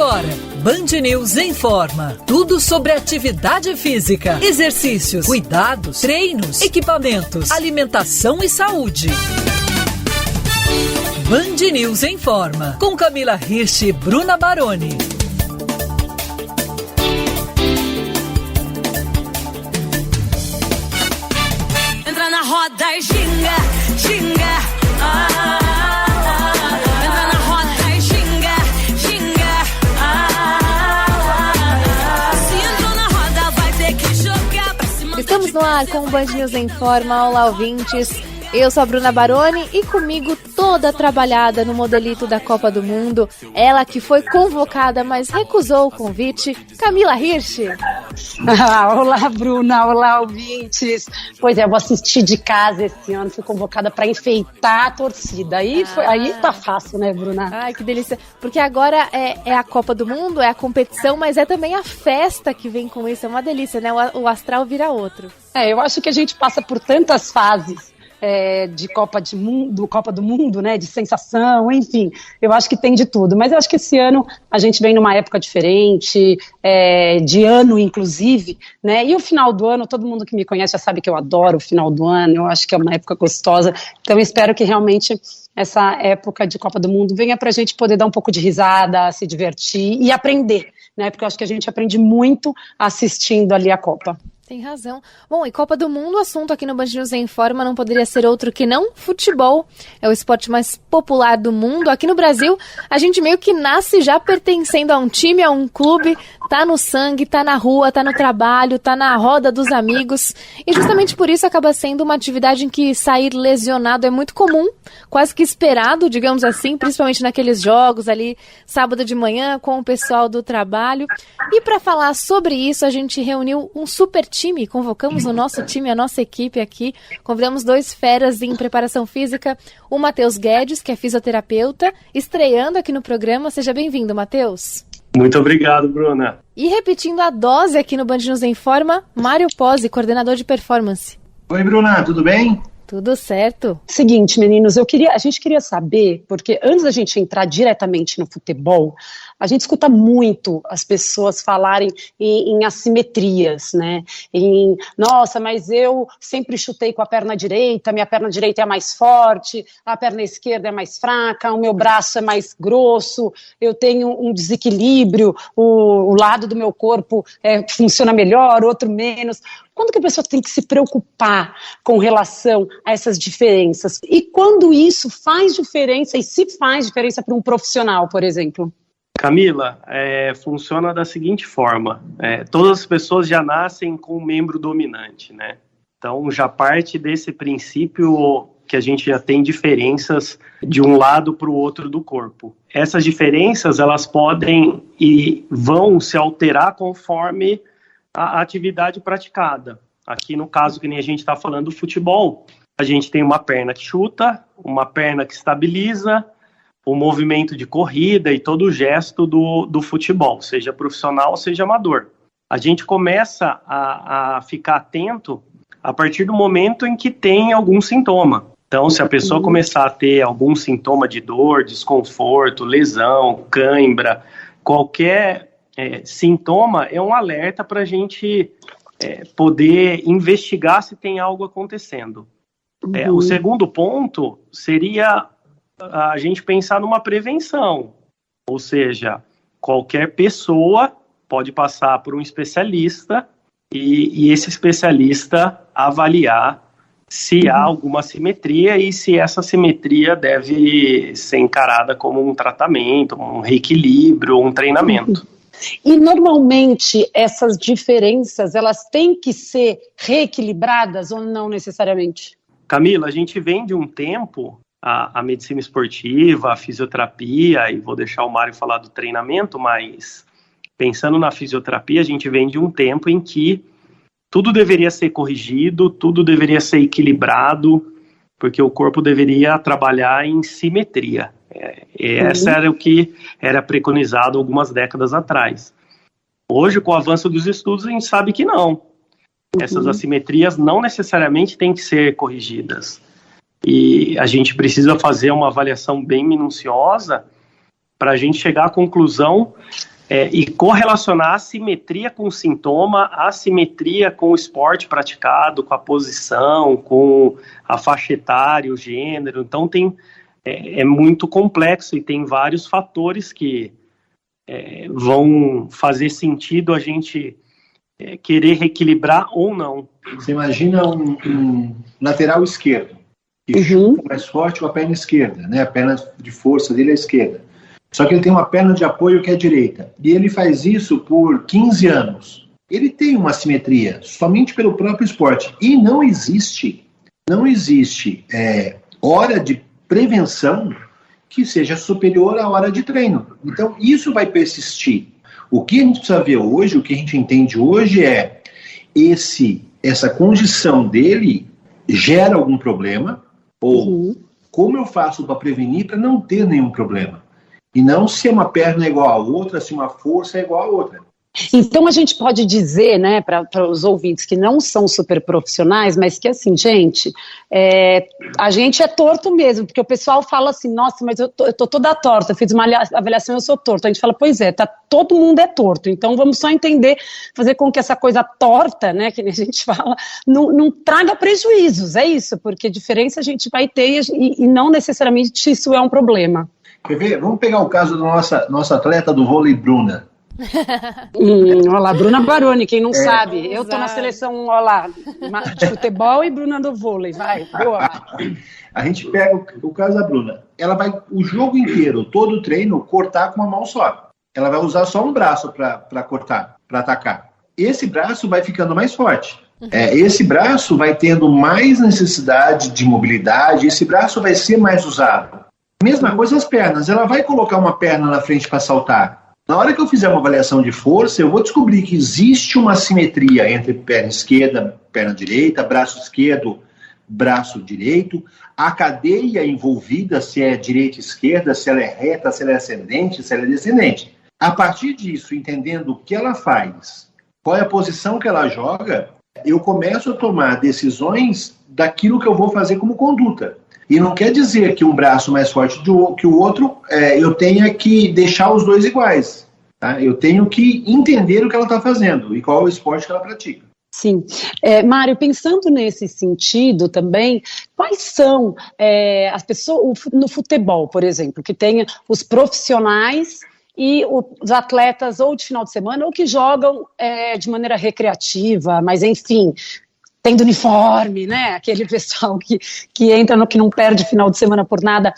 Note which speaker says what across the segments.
Speaker 1: agora, Band News Informa. Tudo sobre atividade física, exercícios, cuidados, treinos, equipamentos, alimentação e saúde. Band News Informa, com Camila Hirsch e Bruna Baroni.
Speaker 2: Entra na roda e ginga, ginga. Entra na roda e ginga, ginga. Se entrou na roda, vai ter que jogar pra cima.
Speaker 3: Estamos no ar com o Band News Informa. Olá, ouvintes. Eu sou a Bruna Baroni e comigo toda trabalhada no modelito da Copa do Mundo, ela que foi convocada, mas recusou o convite, Camila Hirsch.
Speaker 4: Olá, Bruna, olá, ouvintes. Pois é, eu vou assistir de casa esse ano, fui convocada para enfeitar a torcida. Aí tá fácil, né, Bruna?
Speaker 3: Ai, que delícia. Porque agora é a Copa do Mundo, é a competição, mas é também a festa que vem com isso. É uma delícia, né? O astral vira outro.
Speaker 4: Eu acho que a gente passa por tantas fases. De Copa do Mundo, né, de sensação, enfim, eu acho que tem de tudo, mas eu acho que esse ano a gente vem numa época diferente, de ano inclusive, né, e o final do ano, todo mundo que me conhece já sabe que eu adoro o final do ano, eu acho que é uma época gostosa, então eu espero que realmente essa época de Copa do Mundo venha pra gente poder dar um pouco de risada, se divertir e aprender, né, porque eu acho que a gente aprende muito assistindo ali a Copa.
Speaker 3: Tem razão. Bom, e Copa do Mundo, o assunto aqui no Band News Informa não poderia ser outro que não futebol. É o esporte mais popular do mundo. Aqui no Brasil, a gente meio que nasce já pertencendo a um time, a um clube, tá no sangue, tá na rua, tá no trabalho, tá na roda dos amigos. E justamente por isso acaba sendo uma atividade em que sair lesionado é muito comum, quase que esperado, digamos assim, principalmente naqueles jogos ali, sábado de manhã, com o pessoal do trabalho. E para falar sobre isso, a gente reuniu um super time, convocamos o nosso time, a nossa equipe aqui, convidamos dois feras em preparação física, o Matheus Guedes, que é fisioterapeuta, estreando aqui no programa. Seja bem-vindo, Matheus.
Speaker 5: Muito obrigado, Bruna.
Speaker 3: E repetindo a dose aqui no Band News Informa, Mário Pozzi, coordenador de performance.
Speaker 6: Oi, Bruna, tudo bem?
Speaker 3: Tudo certo.
Speaker 4: Seguinte, meninos, a gente queria saber, porque antes da gente entrar diretamente no futebol, a gente escuta muito as pessoas falarem em assimetrias, né? Nossa, mas eu sempre chutei com a perna direita, minha perna direita é mais forte, a perna esquerda é mais fraca, o meu braço é mais grosso, eu tenho um desequilíbrio, o lado do meu corpo funciona melhor, outro menos. Quando que a pessoa tem que se preocupar com relação a essas diferenças? E quando isso faz diferença, e se faz diferença para um profissional, por exemplo?
Speaker 5: Camila, funciona da seguinte forma, todas as pessoas já nascem com um membro dominante, né? Então já parte desse princípio que a gente já tem diferenças de um lado para o outro do corpo. Essas diferenças, elas podem e vão se alterar conforme a atividade praticada. Aqui no caso que nem a gente está falando do futebol, a gente tem uma perna que chuta, uma perna que estabiliza, o movimento de corrida e todo o gesto do futebol, seja profissional, seja amador. A gente começa a ficar atento a partir do momento em que tem algum sintoma. Então, se a pessoa começar a ter algum sintoma de dor, desconforto, lesão, cãibra, qualquer sintoma é um alerta para a gente poder investigar se tem algo acontecendo. O segundo ponto seria a gente pensar numa prevenção, ou seja, qualquer pessoa pode passar por um especialista e esse especialista avaliar se há alguma assimetria e se essa assimetria deve ser encarada como um tratamento, um reequilíbrio, um treinamento.
Speaker 4: E normalmente essas diferenças, elas têm que ser reequilibradas ou não necessariamente?
Speaker 5: Camila, a gente vem de um tempo, a medicina esportiva, a fisioterapia, e vou deixar o Mário falar do treinamento, mas pensando na fisioterapia, a gente vem de um tempo em que tudo deveria ser corrigido, tudo deveria ser equilibrado, porque o corpo deveria trabalhar em simetria. Essa era o que era preconizado algumas décadas atrás. Hoje, com o avanço dos estudos, a gente sabe que não. Essas assimetrias não necessariamente têm que ser corrigidas. E a gente precisa fazer uma avaliação bem minuciosa para a gente chegar à conclusão e correlacionar a simetria com o sintoma, a simetria com o esporte praticado, com a posição, com a faixa etária, o gênero. Então é muito complexo e tem vários fatores que vão fazer sentido a gente querer reequilibrar ou não.
Speaker 6: Você imagina um lateral esquerdo que chuta mais forte com a perna esquerda, né? A perna de força dele é a esquerda. Só que ele tem uma perna de apoio que é a direita. E ele faz isso por 15 anos. Ele tem uma assimetria somente pelo próprio esporte. E não existe hora de prevenção que seja superior à hora de treino. Então, isso vai persistir. O que a gente precisa ver hoje, o que a gente entende hoje é essa condição dele gera algum problema, ou como eu faço para prevenir para não ter nenhum problema. E não se uma perna é igual a outra, se uma força é igual a outra.
Speaker 4: Então a gente pode dizer, né, para os ouvintes que não são super profissionais, mas que assim, gente, a gente é torto mesmo, porque o pessoal fala assim, nossa, mas eu tô toda torta, eu fiz uma avaliação e eu sou torto. A gente fala, pois é, todo mundo é torto, então vamos só entender, fazer com que essa coisa torta, né, que a gente fala, não traga prejuízos, é isso, porque diferença a gente vai ter e não necessariamente isso é um problema.
Speaker 6: Quer ver? Vamos pegar o caso da nossa atleta do vôlei, Bruna.
Speaker 4: Olha lá, Bruna Baroni, quem não sabe, eu tô na seleção, olha lá, de futebol e Bruna do vôlei, vai, boa.
Speaker 6: A gente pega o caso da Bruna, ela vai o jogo inteiro, todo o treino, cortar com uma mão só. Ela vai usar só um braço para cortar, para atacar. Esse braço vai ficando mais forte. Esse braço vai tendo mais necessidade de mobilidade, esse braço vai ser mais usado. Mesma coisa as pernas, ela vai colocar uma perna na frente para saltar. Na hora que eu fizer uma avaliação de força, eu vou descobrir que existe uma simetria entre perna esquerda, perna direita, braço esquerdo, braço direito, a cadeia envolvida, se é direita e esquerda, se ela é reta, se ela é ascendente, se ela é descendente. A partir disso, entendendo o que ela faz, qual é a posição que ela joga, eu começo a tomar decisões daquilo que eu vou fazer como conduta. E não quer dizer que um braço mais forte que o outro, eu tenha que deixar os dois iguais. Tá? Eu tenho que entender o que ela está fazendo e qual é o esporte que ela pratica.
Speaker 4: Sim. Mário, pensando nesse sentido também, quais são as pessoas, no futebol, por exemplo, que tem os profissionais e os atletas ou de final de semana ou que jogam de maneira recreativa, mas enfim... tendo uniforme, né, aquele pessoal que entra no que não perde final de semana por nada.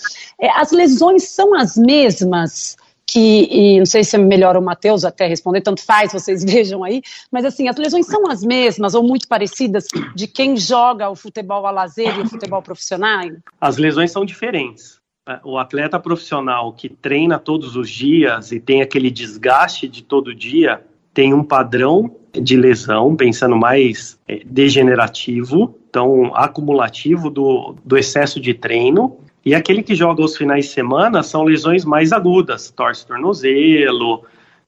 Speaker 4: As lesões são as mesmas e não sei se é melhor o Matheus até responder, tanto faz, vocês vejam aí, mas assim, as lesões são as mesmas ou muito parecidas de quem joga o futebol a lazer e o futebol profissional? As
Speaker 5: lesões são diferentes. O atleta profissional que treina todos os dias e tem aquele desgaste de todo dia, tem um padrão de lesão, pensando mais degenerativo, então acumulativo do excesso de treino, e aquele que joga aos finais de semana são lesões mais agudas, torce tornozelo,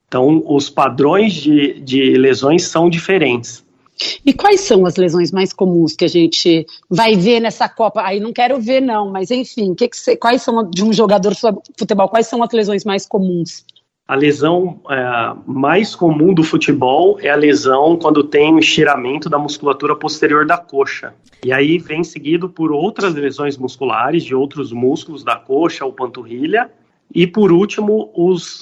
Speaker 5: então os padrões de lesões são diferentes.
Speaker 4: E quais são as lesões mais comuns que a gente vai ver nessa Copa? Aí não quero ver não, mas enfim, quais são de um jogador de futebol, quais são as lesões mais comuns?
Speaker 5: A lesão mais comum do futebol é a lesão quando tem um estiramento da musculatura posterior da coxa. E aí vem seguido por outras lesões musculares de outros músculos da coxa ou panturrilha. E por último,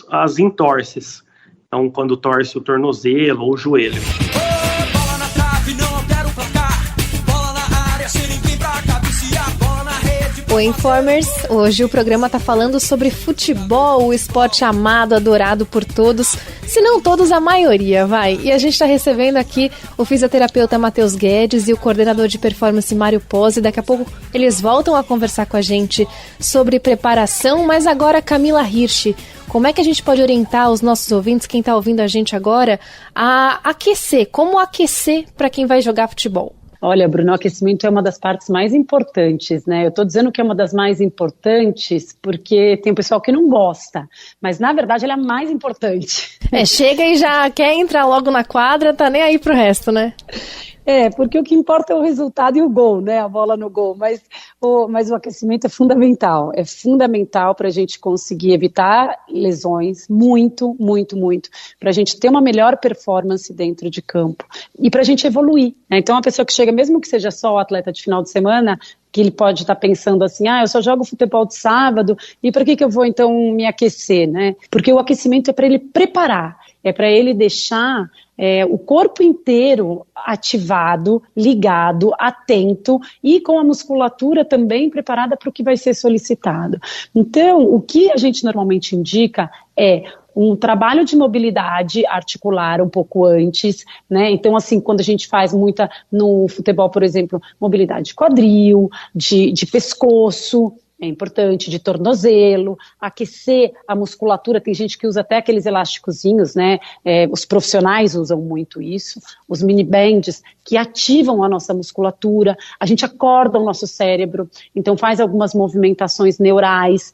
Speaker 5: as entorses. Então, quando torce o tornozelo ou o joelho.
Speaker 2: Bola na trave, não altera o placar. Bola na área, sem ninguém pra cabecear. Bola na rede.
Speaker 3: Oi, Informers! Hoje o programa tá falando sobre futebol, o esporte amado, adorado por todos, se não todos, a maioria, vai. E a gente tá recebendo aqui o fisioterapeuta Matheus Guedes e o coordenador de performance Mário Pozzi. Daqui a pouco eles voltam a conversar com a gente sobre preparação, mas agora Camila Hirsch. Como é que a gente pode orientar os nossos ouvintes, quem tá ouvindo a gente agora, a aquecer? Como aquecer para quem vai jogar futebol?
Speaker 4: Olha, Bruno, o aquecimento é uma das partes mais importantes, né? Eu estou dizendo que é uma das mais importantes porque tem um pessoal que não gosta, mas na verdade ela é a mais importante.
Speaker 3: Chega e já quer entrar logo na quadra, tá nem aí pro resto, né?
Speaker 4: Porque o que importa é o resultado e o gol, né? A bola no gol. Mas o aquecimento é fundamental. É fundamental para a gente conseguir evitar lesões, muito, muito, muito. Para a gente ter uma melhor performance dentro de campo. E para a gente evoluir, né? Então, a pessoa que chega, mesmo que seja só o atleta de final de semana, que ele pode estar pensando assim, eu só jogo futebol de sábado, e para que eu vou então me aquecer, né? Porque o aquecimento é para ele preparar, é para ele deixar o corpo inteiro ativado, ligado, atento e com a musculatura também preparada para o que vai ser solicitado. Então, o que a gente normalmente indica é um trabalho de mobilidade articular um pouco antes, né? Então, assim, quando a gente faz muita, no futebol, por exemplo, mobilidade de quadril, de pescoço, é importante, de tornozelo, aquecer a musculatura. Tem gente que usa até aqueles elásticozinhos, né? Os profissionais usam muito isso, os mini bands, que ativam a nossa musculatura. A gente acorda o nosso cérebro, então faz algumas movimentações neurais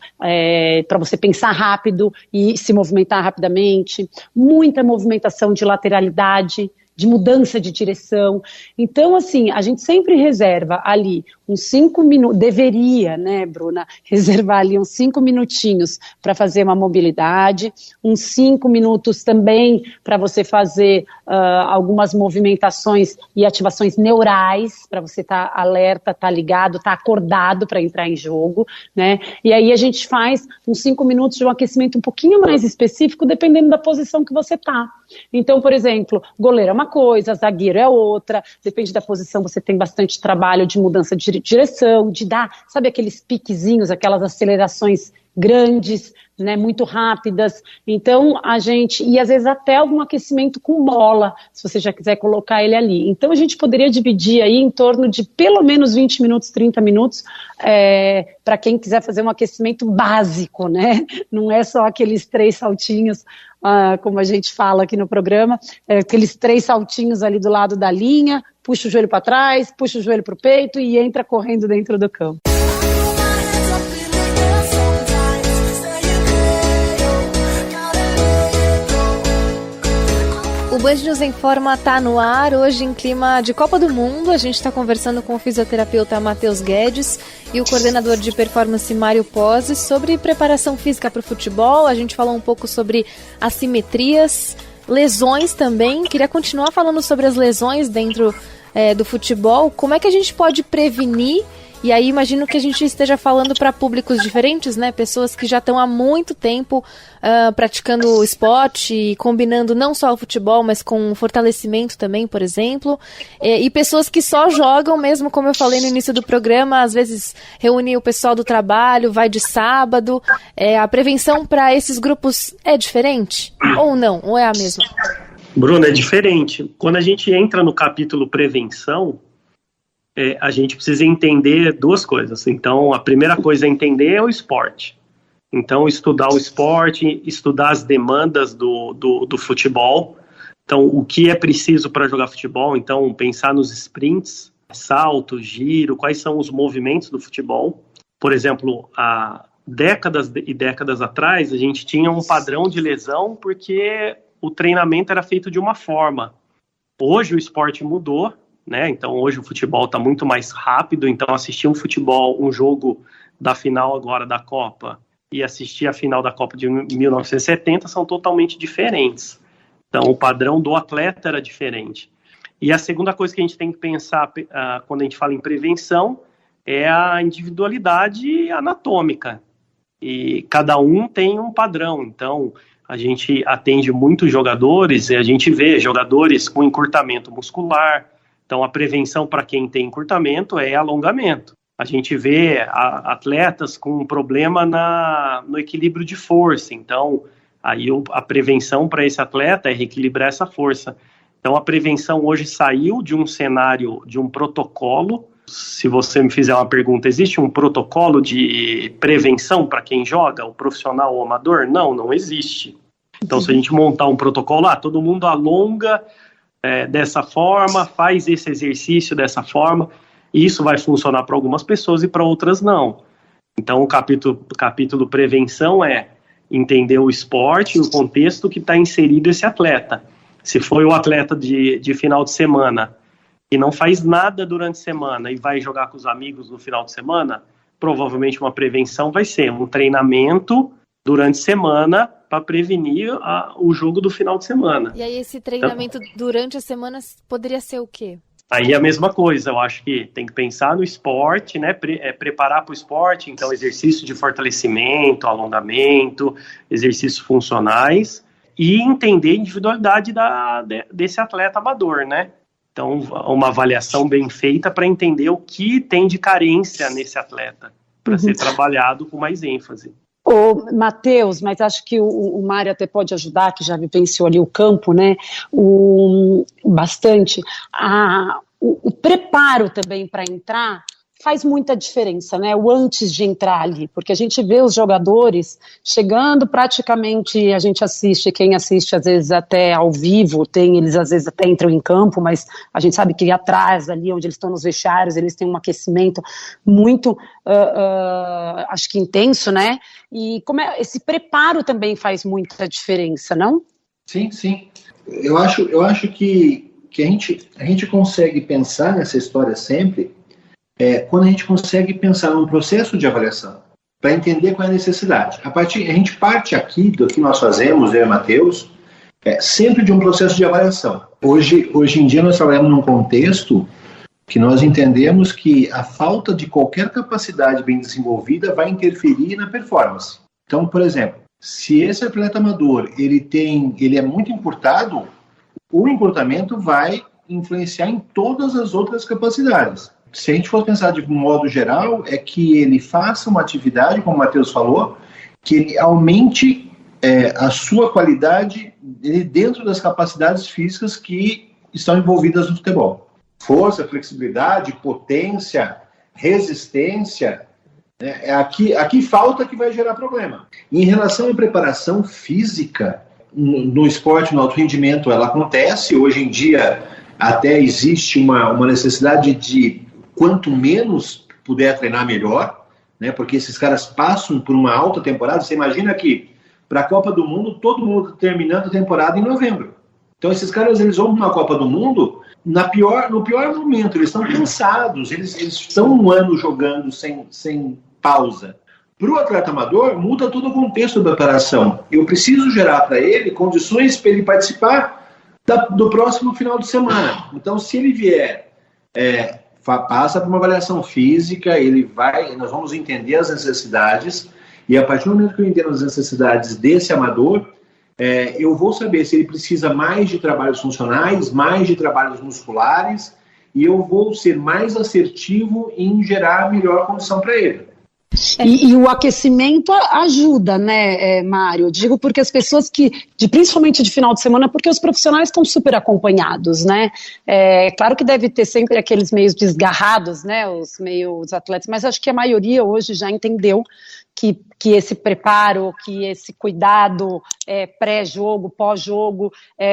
Speaker 4: para você pensar rápido e se movimentar rapidamente. Muita movimentação de lateralidade, de mudança de direção. Então, assim, a gente sempre reserva ali uns 5 minutos, deveria, né, Bruna, reservar ali uns 5 minutinhos para fazer uma mobilidade, uns 5 minutos também para você fazer algumas movimentações e ativações neurais, para você estar alerta, estar ligado, estar acordado para entrar em jogo, né, e aí a gente faz uns 5 minutos de um aquecimento um pouquinho mais específico, dependendo da posição que você está. Então, por exemplo, goleiro é uma coisa, zagueiro é outra, depende da posição, você tem bastante trabalho de mudança de direção, de dar, sabe, aqueles piquezinhos, aquelas acelerações grandes, né, muito rápidas. Então, a gente, e às vezes até algum aquecimento com bola, se você já quiser colocar ele ali. Então, a gente poderia dividir aí em torno de pelo menos 20 minutos, 30 minutos, para quem quiser fazer um aquecimento básico, né? Não é só aqueles 3 saltinhos, como a gente fala aqui no programa, aqueles 3 saltinhos ali do lado da linha, puxa o joelho para trás, puxa o joelho para o peito e entra correndo dentro do campo.
Speaker 3: O Band News em Forma está no ar, hoje em clima de Copa do Mundo. A gente está conversando com o fisioterapeuta Matheus Guedes e o coordenador de performance Mário Pozzi sobre preparação física para o futebol. A gente falou um pouco sobre assimetrias, lesões também. Queria continuar falando sobre as lesões dentro do futebol. Como é que a gente pode prevenir? E aí imagino que a gente esteja falando para públicos diferentes, né? Pessoas que já estão há muito tempo praticando o esporte e combinando não só o futebol, mas com fortalecimento também, por exemplo. E pessoas que só jogam mesmo, como eu falei no início do programa, às vezes reúne o pessoal do trabalho, vai de sábado. A prevenção para esses grupos é diferente? Ou não? Ou é a mesma?
Speaker 5: Bruna, é diferente. Quando a gente entra no capítulo prevenção, a gente precisa entender 2 coisas. Então, a primeira coisa a entender é o esporte. Então, estudar o esporte, estudar as demandas do futebol. Então, o que é preciso para jogar futebol? Então, pensar nos sprints, salto, giro, quais são os movimentos do futebol. Por exemplo, há décadas e décadas atrás, a gente tinha um padrão de lesão porque o treinamento era feito de uma forma. Hoje o esporte mudou, né? Então hoje o futebol está muito mais rápido, então assistir um jogo da final agora da Copa e assistir a final da Copa de 1970 são totalmente diferentes. Então o padrão do atleta era diferente. E a segunda coisa que a gente tem que pensar quando a gente fala em prevenção é a individualidade anatômica. E cada um tem um padrão, então a gente atende muitos jogadores e a gente vê jogadores com encurtamento muscular. Então, a prevenção para quem tem encurtamento é alongamento. A gente vê atletas com um problema no equilíbrio de força. Então, aí a prevenção para esse atleta é reequilibrar essa força. Então, a prevenção hoje saiu de um cenário, de um protocolo. Se você me fizer uma pergunta, existe um protocolo de prevenção para quem joga, o profissional ou o amador? Não, não existe. Então, se a gente montar um protocolo, todo mundo alonga dessa forma, faz esse exercício dessa forma, e isso vai funcionar para algumas pessoas e para outras não. Então o capítulo prevenção é entender o esporte e o contexto que está inserido esse atleta. Se foi o atleta de final de semana e não faz nada durante a semana e vai jogar com os amigos no final de semana, provavelmente uma prevenção vai ser um treinamento durante a semana para prevenir o jogo do final de semana.
Speaker 3: E aí esse treinamento durante a semana poderia ser o quê?
Speaker 5: Aí é a mesma coisa, eu acho que tem que pensar no esporte, né? Preparar para o esporte, então exercício de fortalecimento, alongamento, exercícios funcionais e entender a individualidade desse atleta amador, né? Então, uma avaliação bem feita para entender o que tem de carência nesse atleta, para ser trabalhado com mais ênfase.
Speaker 4: Ô, Matheus, mas acho que o Mário até pode ajudar, que já vivenciou ali o campo, né? Bastante. O preparo também para entrar faz muita diferença, né? O antes de entrar ali, porque a gente vê os jogadores chegando praticamente, a gente assiste, quem assiste às vezes até ao vivo, eles às vezes até entram em campo, mas a gente sabe que atrás ali, onde eles estão nos vestiários, eles têm um aquecimento muito, acho que intenso, né? E esse preparo também faz muita diferença, não?
Speaker 6: Sim, sim. Eu acho que a gente consegue pensar nessa história sempre quando a gente consegue pensar num processo de avaliação, para entender qual é a necessidade. A gente parte aqui do que nós fazemos, eu e Matheus, sempre de um processo de avaliação. Hoje em dia nós trabalhamos num contexto que nós entendemos que a falta de qualquer capacidade bem desenvolvida vai interferir na performance. Então, por exemplo, se esse atleta amador ele é muito encurtado, o encurtamento vai influenciar em todas as outras capacidades. Se a gente for pensar de um modo geral, é que ele faça uma atividade, como o Matheus falou, que ele aumente a sua qualidade dentro das capacidades físicas que estão envolvidas no futebol. Força, flexibilidade, potência, resistência, né? Aqui falta que vai gerar problema. Em relação à preparação física, no esporte, no alto rendimento, ela acontece. Hoje em dia, até existe uma necessidade de quanto menos puder treinar, melhor, né? Porque esses caras passam por uma alta temporada. Você imagina que para a Copa do Mundo, todo mundo terminando a temporada em novembro. Então esses caras, eles vão para uma Copa do Mundo no pior momento, eles estão cansados, eles estão um ano jogando sem pausa. Para o atleta amador, muda todo o contexto da preparação. Eu preciso gerar para ele condições para ele participar do próximo final de semana. Então, se ele vier, passa por uma avaliação física, nós vamos entender as necessidades, e a partir do momento que eu entendo as necessidades desse amador, eu vou saber se ele precisa mais de trabalhos funcionais, mais de trabalhos musculares, e eu vou ser mais assertivo em gerar a melhor condição para ele.
Speaker 4: E o aquecimento ajuda, né, Mário? Digo porque as pessoas principalmente de final de semana, porque os profissionais estão super acompanhados, né? Claro que deve ter sempre aqueles meios desgarrados, né, os atletas, mas acho que a maioria hoje já entendeu que esse preparo, que esse cuidado pré-jogo, pós-jogo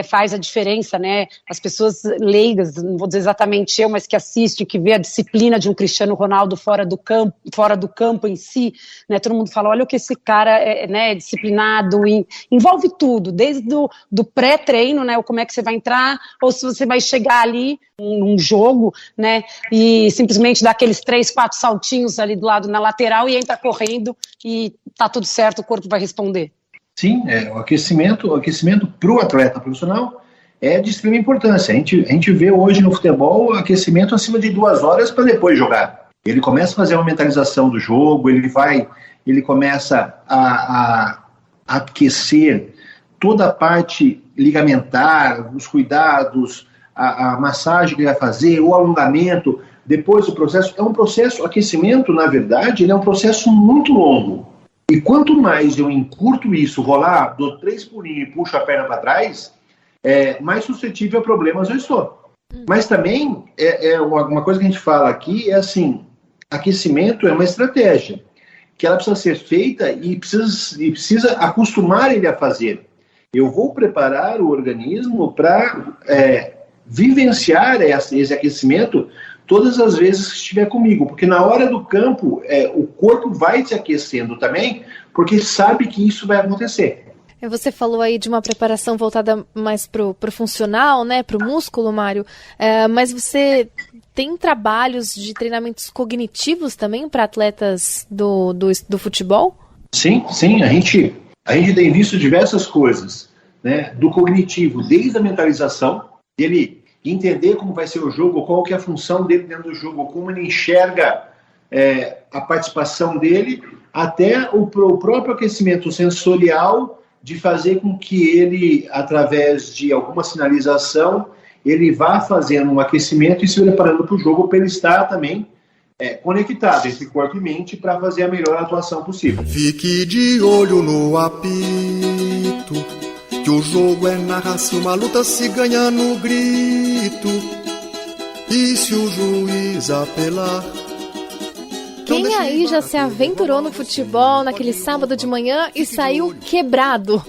Speaker 4: faz a diferença, né? As pessoas leigas, não vou dizer exatamente eu, mas que assistem, que vê a disciplina de um Cristiano Ronaldo fora do campo em si, né? Todo mundo fala, olha o que esse cara é disciplinado, envolve tudo, desde do pré-treino, né? Ou como é que você vai entrar, ou se você vai chegar ali num jogo, né? E simplesmente dar aqueles 3, 4 saltinhos ali do lado na lateral e entra correndo e tá tudo certo, o corpo vai responder.
Speaker 6: Sim, o aquecimento para o atleta profissional é de extrema importância. A gente vê hoje no futebol aquecimento acima de 2 horas para depois jogar. Ele começa a fazer uma mentalização do jogo, ele começa a aquecer toda a parte ligamentar, os cuidados, a massagem que ele vai fazer, o alongamento. Depois o processo, o aquecimento, na verdade, ele é um processo muito longo. E quanto mais eu encurto isso, vou lá, dou 3 pulinhos e puxo a perna para trás, mais suscetível a problemas eu estou. Mas também, uma coisa que a gente fala aqui é assim, aquecimento é uma estratégia, que ela precisa ser feita e precisa acostumar ele a fazer. Eu vou preparar o organismo para vivenciar esse aquecimento todas as vezes que estiver comigo, porque na hora do campo, o corpo vai se aquecendo também, porque sabe que isso vai acontecer.
Speaker 3: Você falou aí de uma preparação voltada mais pro funcional, né, pro músculo, Mário, mas você tem trabalhos de treinamentos cognitivos também para atletas do futebol?
Speaker 6: Sim, a gente tem visto diversas coisas, né, do cognitivo, desde a mentalização, dele entender como vai ser o jogo, qual que é a função dele dentro do jogo, como ele enxerga a participação dele, até o próprio aquecimento sensorial, de fazer com que ele, através de alguma sinalização, ele vá fazendo um aquecimento e se preparando para o jogo, para ele estar também conectado entre corpo e mente para fazer a melhor atuação possível.
Speaker 7: Fique de olho no apito, que o jogo é na raça, uma luta se ganha no grito, e se o juiz apelar...
Speaker 3: Quem aí já se aventurou no futebol naquele sábado de manhã e saiu quebrado?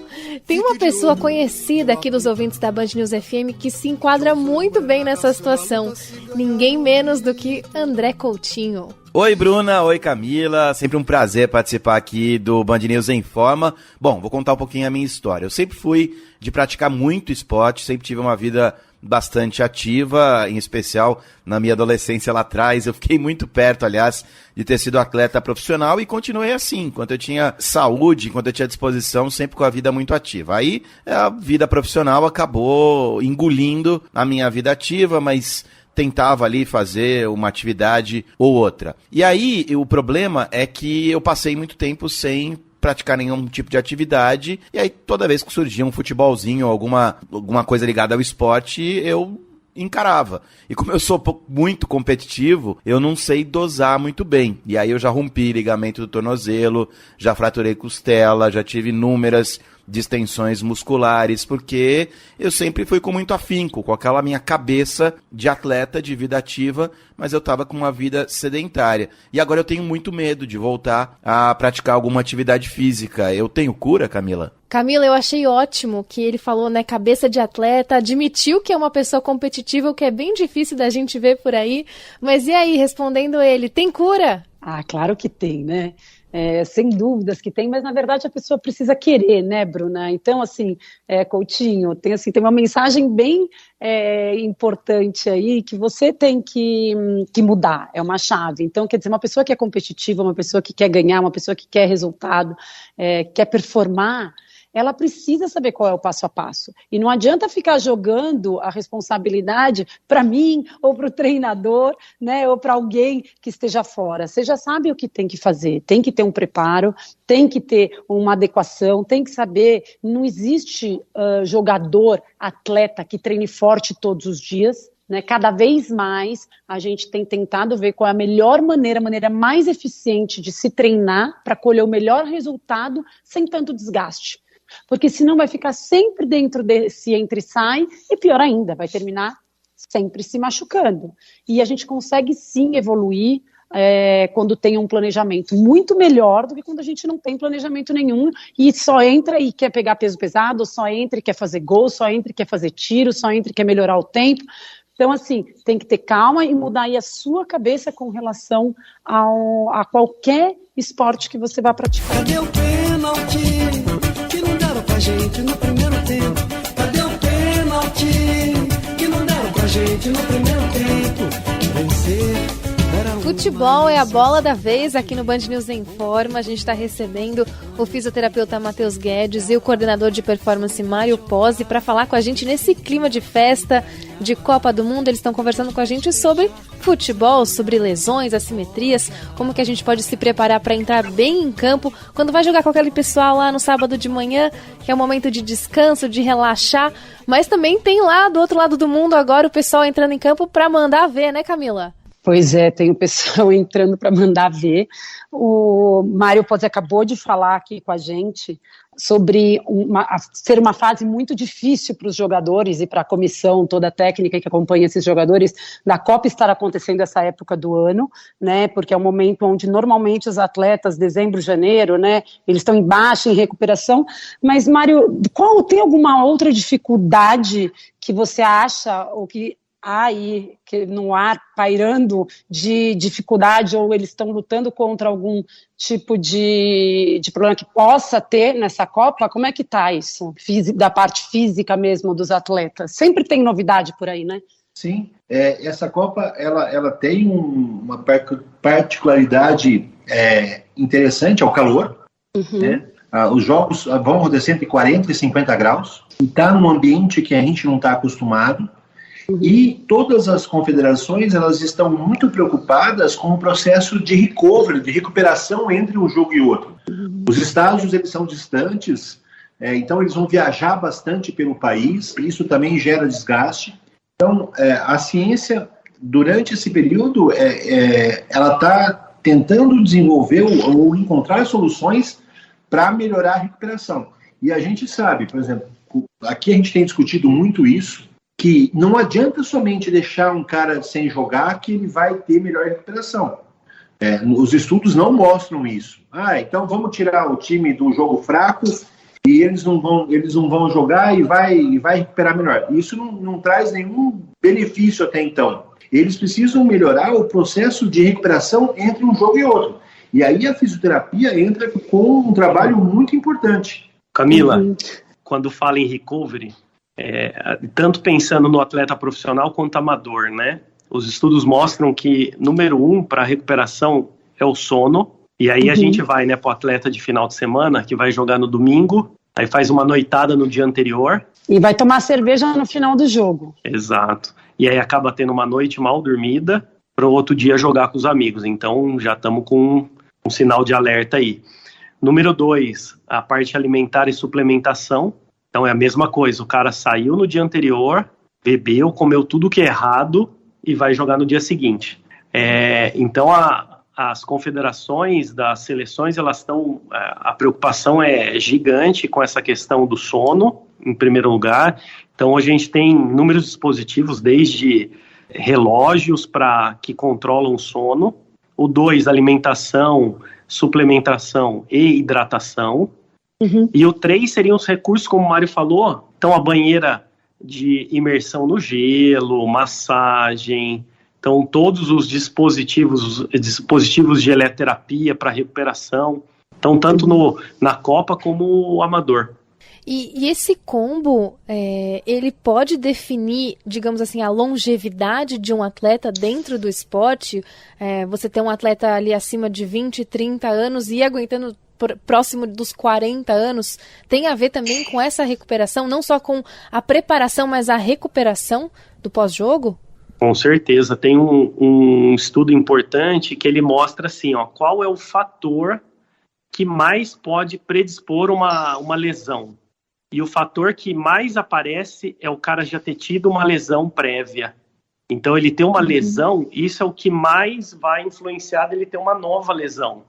Speaker 3: Tem uma pessoa conhecida aqui dos ouvintes da Band News FM que se enquadra muito bem nessa situação. Ninguém menos do que André Coutinho.
Speaker 8: Oi, Bruna. Oi, Camila. Sempre um prazer participar aqui do Band News em Forma. Bom, vou contar um pouquinho a minha história. Eu sempre fui de praticar muito esporte, sempre tive uma vida bastante ativa, em especial na minha adolescência lá atrás. Eu fiquei muito perto, aliás, de ter sido atleta profissional e continuei assim, enquanto eu tinha saúde, enquanto eu tinha disposição, sempre com a vida muito ativa. Aí a vida profissional acabou engolindo a minha vida ativa, mas tentava ali fazer uma atividade ou outra. E aí o problema é que eu passei muito tempo sem praticar nenhum tipo de atividade, e aí toda vez que surgia um futebolzinho ou alguma coisa ligada ao esporte, eu encarava. E como eu sou muito competitivo, eu não sei dosar muito bem. E aí eu já rompi ligamento do tornozelo, já fraturei costela, já tive inúmeras distensões musculares, porque eu sempre fui com muito afinco, com aquela minha cabeça de atleta, de vida ativa, mas eu estava com uma vida sedentária. E agora eu tenho muito medo de voltar a praticar alguma atividade física. Eu tenho cura, Camila?
Speaker 3: Camila, eu achei ótimo que ele falou, né, cabeça de atleta, admitiu que é uma pessoa competitiva, o que é bem difícil da gente ver por aí. Mas e aí, respondendo ele, tem cura?
Speaker 4: Ah, claro que tem, né? Sem dúvidas que tem, mas na verdade a pessoa precisa querer, né, Bruna? Então, assim, Coutinho, tem uma mensagem bem importante aí que você tem que mudar, é uma chave. Então, quer dizer, uma pessoa que é competitiva, uma pessoa que quer ganhar, uma pessoa que quer resultado, quer performar, ela precisa saber qual é o passo a passo. E não adianta ficar jogando a responsabilidade para mim, ou para o treinador, né, ou para alguém que esteja fora. Você já sabe o que tem que fazer. Tem que ter um preparo, tem que ter uma adequação, tem que saber. Não existe jogador, atleta que treine forte todos os dias. Né? Cada vez mais a gente tem tentado ver qual é a melhor maneira, a maneira mais eficiente de se treinar para colher o melhor resultado sem tanto desgaste. Porque senão vai ficar sempre dentro desse entra e sai, e pior ainda, vai terminar sempre se machucando. E a gente consegue sim evoluir quando tem um planejamento muito melhor do que quando a gente não tem planejamento nenhum e só entra e quer pegar peso pesado, só entra e quer fazer gol, só entra e quer fazer tiro, só entra e quer melhorar o tempo. Então, assim, tem que ter calma e mudar aí a sua cabeça com relação a qualquer esporte que você vá praticar.
Speaker 2: Cadê o pênalti que não deram pra gente no primeiro tempo? Cadê o pênalti que não deram pra gente no primeiro tempo? Vencer.
Speaker 3: Futebol é a bola da vez aqui no Band News em Forma. A gente está recebendo o fisioterapeuta Matheus Guedes e o coordenador de performance Mário Pozzi para falar com a gente nesse clima de festa, de Copa do Mundo. Eles estão conversando com a gente sobre futebol, sobre lesões, assimetrias, como que a gente pode se preparar para entrar bem em campo quando vai jogar com aquele pessoal lá no sábado de manhã, que é um momento de descanso, de relaxar, mas também tem lá do outro lado do mundo agora o pessoal entrando em campo para mandar ver, né, Camila?
Speaker 4: Pois é, tem o pessoal entrando para mandar ver. O Mário Pozzi acabou de falar aqui com a gente sobre ser uma fase muito difícil para os jogadores e para a comissão toda técnica que acompanha esses jogadores da Copa estar acontecendo essa época do ano, né? Porque é um momento onde normalmente os atletas, dezembro, janeiro, né? Eles estão em baixa, em recuperação. Mas, Mário, tem alguma outra dificuldade que você acha ou que aí no ar pairando de dificuldade, ou eles estão lutando contra algum tipo de problema que possa ter nessa Copa? Como é que está isso, da parte física mesmo dos atletas? Sempre tem novidade por aí, né?
Speaker 6: Sim, essa Copa ela tem uma particularidade interessante, é o calor. Né? Os jogos vão rodar entre 40 e 50 graus, e está num ambiente que a gente não está acostumado. E todas as confederações elas estão muito preocupadas com o processo de recovery, de recuperação entre um jogo e outro. Os estádios eles são distantes, então eles vão viajar bastante pelo país, e isso também gera desgaste. Então, a ciência, durante esse período, ela está tentando desenvolver ou encontrar soluções para melhorar a recuperação. E a gente sabe, por exemplo, aqui a gente tem discutido muito isso, que não adianta somente deixar um cara sem jogar que ele vai ter melhor recuperação. Os estudos não mostram isso. Então vamos tirar o time do jogo fraco e eles não vão jogar e vai recuperar melhor. Isso não traz nenhum benefício até então. Eles precisam melhorar o processo de recuperação entre um jogo e outro. E aí a fisioterapia entra com um trabalho muito importante.
Speaker 5: Camila, quando fala em recovery, tanto pensando no atleta profissional quanto amador, né? Os estudos mostram que, número 1 para a recuperação é o sono, e aí a gente vai, né, para o atleta de final de semana, que vai jogar no domingo, aí faz uma noitada no dia anterior.
Speaker 4: E vai tomar cerveja no final do jogo.
Speaker 5: Exato. E aí acaba tendo uma noite mal dormida, para o outro dia jogar com os amigos. Então já estamos com um sinal de alerta aí. Número 2, a parte alimentar e suplementação. Então é a mesma coisa, o cara saiu no dia anterior, bebeu, comeu tudo que é errado e vai jogar no dia seguinte. Então as confederações das seleções, elas estão, a preocupação é gigante com essa questão do sono, em primeiro lugar. Então hoje a gente tem inúmeros dispositivos, desde relógios que controlam o sono. O 2, alimentação, suplementação e hidratação. E o 3 seriam os recursos, como o Mário falou, então a banheira de imersão no gelo, massagem, então todos os dispositivos de eletroterapia para recuperação, então tanto na Copa como o amador.
Speaker 3: E esse combo, ele pode definir, digamos assim, a longevidade de um atleta dentro do esporte? Você ter um atleta ali acima de 20, 30 anos e aguentando próximo dos 40 anos, tem a ver também com essa recuperação, não só com a preparação, mas a recuperação do pós-jogo?
Speaker 5: Com certeza, tem um estudo importante que ele mostra assim, qual é o fator que mais pode predispor uma lesão. E o fator que mais aparece é o cara já ter tido uma lesão prévia. Então ele ter uma lesão, isso é o que mais vai influenciar dele ter uma nova lesão.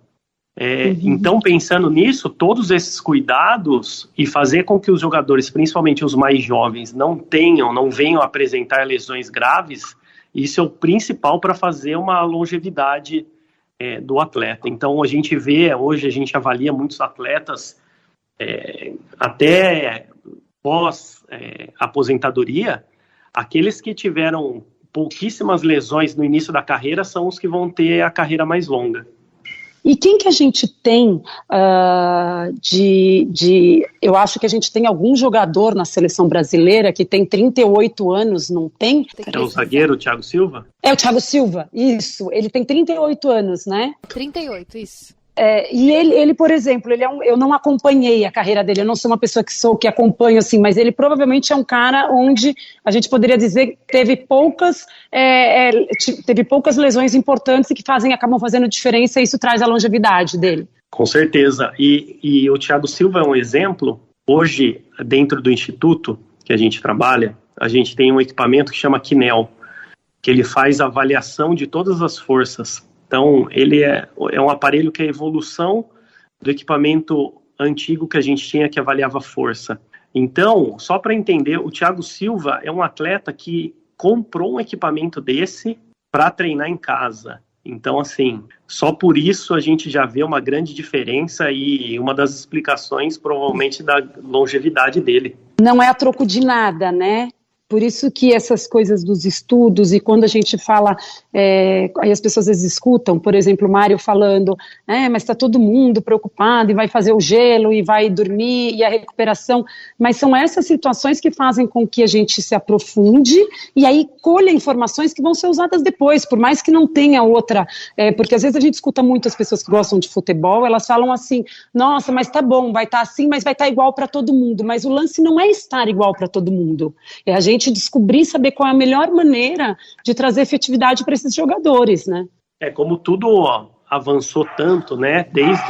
Speaker 5: Então, pensando nisso, todos esses cuidados e fazer com que os jogadores, principalmente os mais jovens, não venham a apresentar lesões graves, isso é o principal para fazer uma longevidade do atleta. Então, a gente vê, hoje a gente avalia muitos atletas, até pós-aposentadoria, aqueles que tiveram pouquíssimas lesões no início da carreira são os que vão ter a carreira mais longa.
Speaker 4: E quem que a gente tem eu acho que a gente tem algum jogador na seleção brasileira que tem 38 anos, não tem?
Speaker 5: É o zagueiro, o Thiago Silva?
Speaker 4: É o Thiago Silva, isso. Ele tem 38 anos, né?
Speaker 3: 38, isso.
Speaker 4: E ele, por exemplo, eu não acompanhei a carreira dele, eu não sou uma pessoa que acompanho assim, mas ele provavelmente é um cara onde a gente poderia dizer que teve poucas lesões importantes e que acabam fazendo diferença, e isso traz a longevidade dele.
Speaker 5: Com certeza, e o Thiago Silva é um exemplo. Hoje, dentro do instituto que a gente trabalha, a gente tem um equipamento que chama Kinel, que ele faz a avaliação de todas as forças. Então, ele é um aparelho que é a evolução do equipamento antigo que a gente tinha, que avaliava força. Então, só para entender, o Thiago Silva é um atleta que comprou um equipamento desse para treinar em casa. Então, assim, só por isso a gente já vê uma grande diferença e uma das explicações, provavelmente, da longevidade dele.
Speaker 4: Não é a troco de nada, né? Por isso que essas coisas dos estudos, e quando a gente fala, aí as pessoas às vezes escutam, por exemplo, o Mário falando, mas está todo mundo preocupado e vai fazer o gelo e vai dormir e a recuperação, mas são essas situações que fazem com que a gente se aprofunde e aí colha informações que vão ser usadas depois, por mais que não tenha outra, porque às vezes a gente escuta muito as pessoas que gostam de futebol, elas falam assim, nossa, mas tá bom, vai estar assim, mas vai estar igual para todo mundo, mas o lance não é estar igual para todo mundo, é a gente descobrir, saber qual é a melhor maneira de trazer efetividade para esses jogadores, né?
Speaker 5: Como tudo avançou tanto, né, desde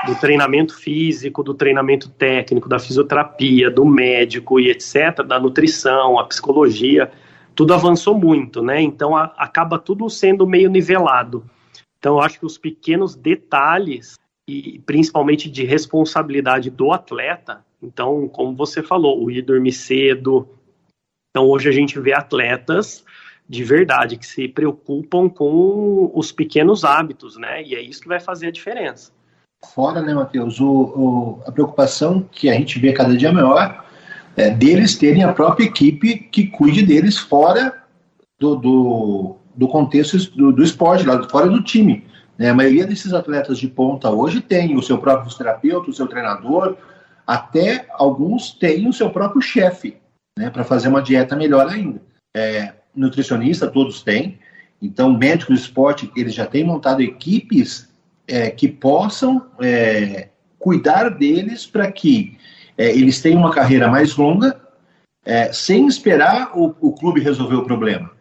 Speaker 5: do treinamento físico, do treinamento técnico, da fisioterapia, do médico e etc., da nutrição, a psicologia, tudo avançou muito, né, então acaba tudo sendo meio nivelado. Então eu acho que os pequenos detalhes, e principalmente de responsabilidade do atleta, então, como você falou, o ir dormir cedo. Então, hoje a gente vê atletas de verdade que se preocupam com os pequenos hábitos, né? E é isso que vai fazer a diferença.
Speaker 6: Fora, né, Matheus, a preocupação que a gente vê cada dia maior é deles terem a própria equipe que cuide deles fora do contexto do esporte, lá fora do time. Né? A maioria desses atletas de ponta hoje tem o seu próprio fisioterapeuta, o seu treinador, até alguns têm o seu próprio chefe, né, para fazer uma dieta melhor ainda. Nutricionista, todos têm. Então, médicos de esporte, eles já têm montado equipes que possam cuidar deles para que eles tenham uma carreira mais longa, sem esperar o clube resolver o problema.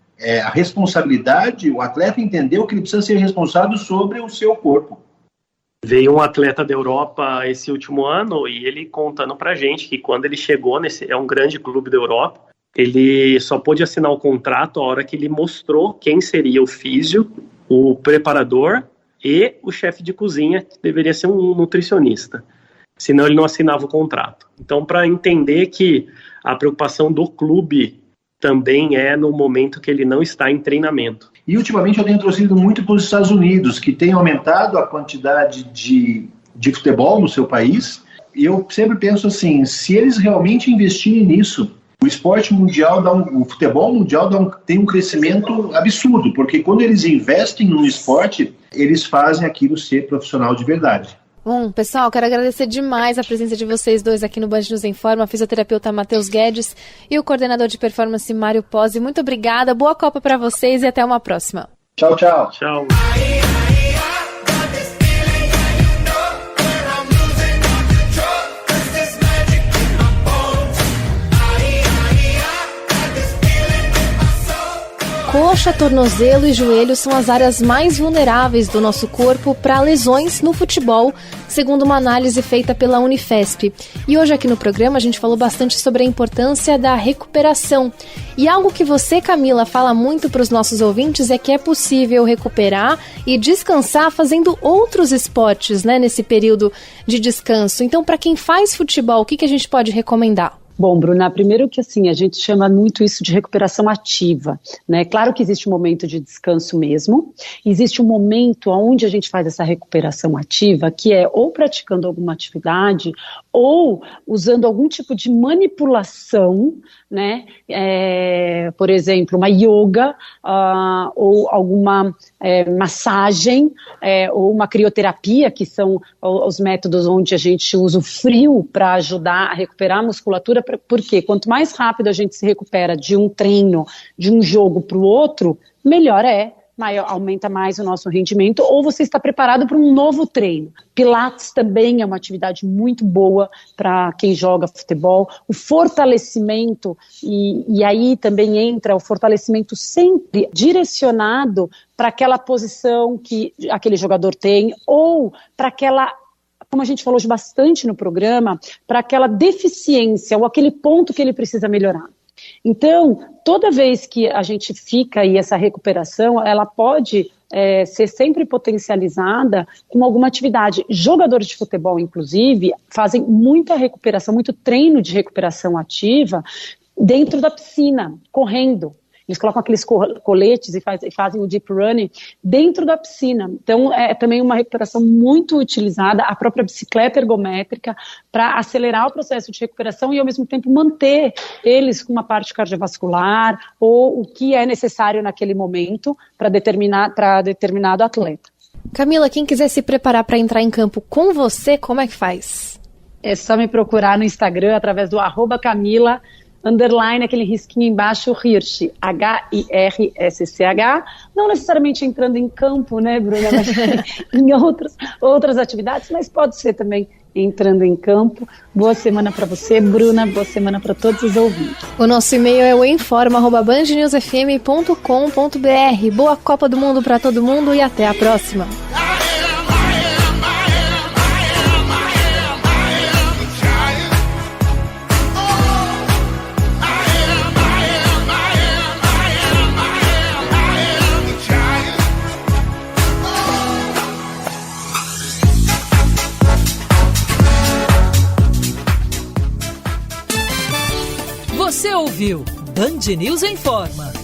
Speaker 6: A responsabilidade, o atleta entendeu que ele precisa ser responsável sobre o seu corpo.
Speaker 5: Veio um atleta da Europa esse último ano e ele contando pra gente que quando ele chegou é um grande clube da Europa, ele só pôde assinar o contrato a hora que ele mostrou quem seria o físio, o preparador e o chefe de cozinha, que deveria ser um nutricionista. Senão ele não assinava o contrato. Então, para entender que a preocupação do clube também é no momento que ele não está em treinamento.
Speaker 6: E ultimamente eu tenho torcido muito para os Estados Unidos, que tem aumentado a quantidade de futebol no seu país. E eu sempre penso assim, se eles realmente investirem nisso, o esporte mundial, o futebol mundial tem um crescimento absurdo, porque quando eles investem no esporte, eles fazem aquilo ser profissional de verdade.
Speaker 3: Bom, pessoal, quero agradecer demais a presença de vocês dois aqui no Band News em Forma, a fisioterapeuta Matheus Guedes e o coordenador de performance Mário Pozzi. Muito obrigada, boa Copa para vocês e até uma próxima.
Speaker 6: Tchau, tchau.
Speaker 5: Tchau.
Speaker 3: Coxa, tornozelo e joelho são as áreas mais vulneráveis do nosso corpo para lesões no futebol, segundo uma análise feita pela Unifesp. E hoje aqui no programa a gente falou bastante sobre a importância da recuperação. E algo que você, Camila, fala muito para os nossos ouvintes é que é possível recuperar e descansar fazendo outros esportes, né, nesse período de descanso. Então, para quem faz futebol, o que a gente pode recomendar?
Speaker 4: Bom, Bruna, primeiro que assim, a gente chama muito isso de recuperação ativa, né? Claro que existe um momento de descanso mesmo, existe um momento onde a gente faz essa recuperação ativa, que é ou praticando alguma atividade, ou usando algum tipo de manipulação, né? Por exemplo, uma yoga, ou alguma massagem, ou uma crioterapia, que são os métodos onde a gente usa o frio para ajudar a recuperar a musculatura, porque quanto mais rápido a gente se recupera de um treino, de um jogo para o outro, melhor aumenta mais o nosso rendimento, ou você está preparado para um novo treino. Pilates também é uma atividade muito boa para quem joga futebol. O fortalecimento, e aí também entra o fortalecimento sempre direcionado para aquela posição que aquele jogador tem, ou para aquela, como a gente falou bastante no programa, para aquela deficiência ou aquele ponto que ele precisa melhorar. Então, toda vez que a gente fica aí, essa recuperação, ela pode ser sempre potencializada com alguma atividade. Jogadores de futebol, inclusive, fazem muita recuperação, muito treino de recuperação ativa dentro da piscina, correndo. eles colocam aqueles coletes e fazem o deep running dentro da piscina. Então, é também uma recuperação muito utilizada, a própria bicicleta ergométrica, para acelerar o processo de recuperação e, ao mesmo tempo, manter eles com uma parte cardiovascular ou o que é necessário naquele momento para determinado atleta.
Speaker 3: Camila, quem quiser se preparar para entrar em campo com você, como é que faz?
Speaker 4: É só me procurar no Instagram através do @Camila, aquele risquinho embaixo, Hirsch, HIRSCH, não necessariamente entrando em campo, né, Bruna, mas em outras atividades, mas pode ser também entrando em campo. Boa semana para você, Bruna, boa semana para todos os ouvintes.
Speaker 3: O nosso e-mail é o informa@bandnewsfm.com.br. Boa Copa do Mundo para todo mundo e até a próxima.
Speaker 1: Você ouviu Band News Informa.